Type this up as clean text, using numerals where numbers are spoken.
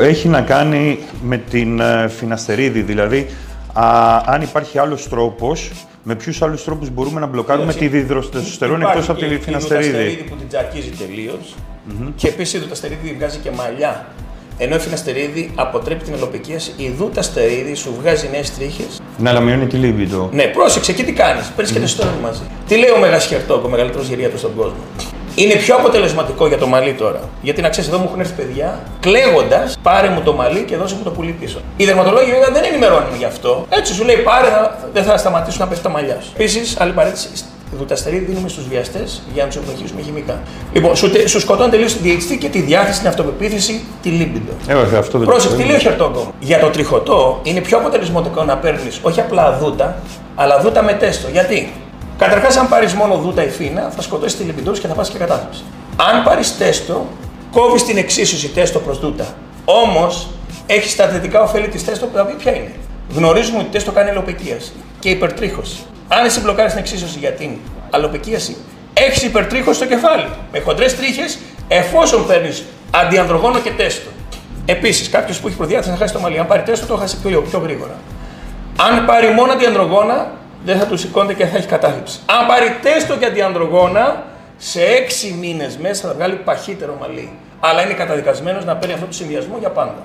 έχει να κάνει με την φιναστερίδη, δηλαδή αν υπάρχει άλλος τρόπος, με ποιους άλλους τρόπους μπορούμε να μπλοκάρουμε τη διδροστεστερόνη εκτός από τη φιναστερίδη. Η δουταστερίδη που την τζακίζει τελείως και επίσης η δουταστερίδη βγάζει και μαλλιά. Ενώ η φιναστερίδη αποτρέπει την ελοπικίαση, η δουταστερίδη σου βγάζει νέες τρίχες. Ναι, αλλά μειώνει τη libido. Ναι, πρόσεξε και τι κάνεις. Παίρνεις και τεστοστερόνη μαζί. Τι λέει ο Μεγασχερτόκ, ο μεγαλύτερος γυριάτρος στον κόσμο. Είναι πιο αποτελεσματικό για το μαλλί τώρα. Γιατί να ξέρεις, εδώ μου έχουν έρθει παιδιά κλαίγοντας, πάρε μου το μαλλί και δώσε μου το πουλί πίσω. Οι δερματολόγοι βέβαια δεν ενημερώνουν γι' αυτό. Έτσι σου λέει πάρε, δεν θα σταματήσουν να πέφτει τα μαλλιά σου. Επίσης, άλλη παρέτηση, τη δουταστερίδη δίνουμε στους βιαστές για να τους ευνοχήσουμε χημικά. Λοιπόν, σου σκοτώνει τελείως τη διαιτητική και τη διάθεση, την αυτοπεποίθηση, τη libido. Αυτό δεν πρόσεξε, τι λέει ο Χερτόκο. Για το τριχωτό είναι πιο αποτελεσματικό να παίρνεις όχι απλά δούτα, αλλά δούτα με τέστο. Γιατί? Καταρχάς, αν πάρεις μόνο δούτα ή φίνα, θα σκοτώσεις τη libido και θα πας και κατάθλιψη. Αν πάρεις τέστο, κόβεις την εξίσωση τέστο προς δούτα. Όμως, έχεις τα θετικά ωφέλη της τέστο που ποια είναι. Γνωρίζουμε ότι τέστο κάνει αλλοπικίαση και υπερτρίχωση. Αν εσύ μπλοκάρεις την εξίσωση για την αλλοπικίαση, έχεις υπερτρίχωση στο κεφάλι. Με χοντρές τρίχες, εφόσον παίρνεις αντιανδρογόνο και τέστο. Επίσης, κάποιος που έχει προδιάθεση να χάσει το μαλλί, αν πάρει τέστο, το χάσει πιο γρήγορα. Αν πάρει μόνο αντιανδρογόνα, δεν θα του σηκώνεται και θα έχει κατάθλιψη. Αν πάρει τέστο και αντιανδρογόνα, σε 6 μήνες μέσα θα βγάλει παχύτερο μαλλί. Αλλά είναι καταδικασμένος να παίρνει αυτό το συνδυασμό για πάντα.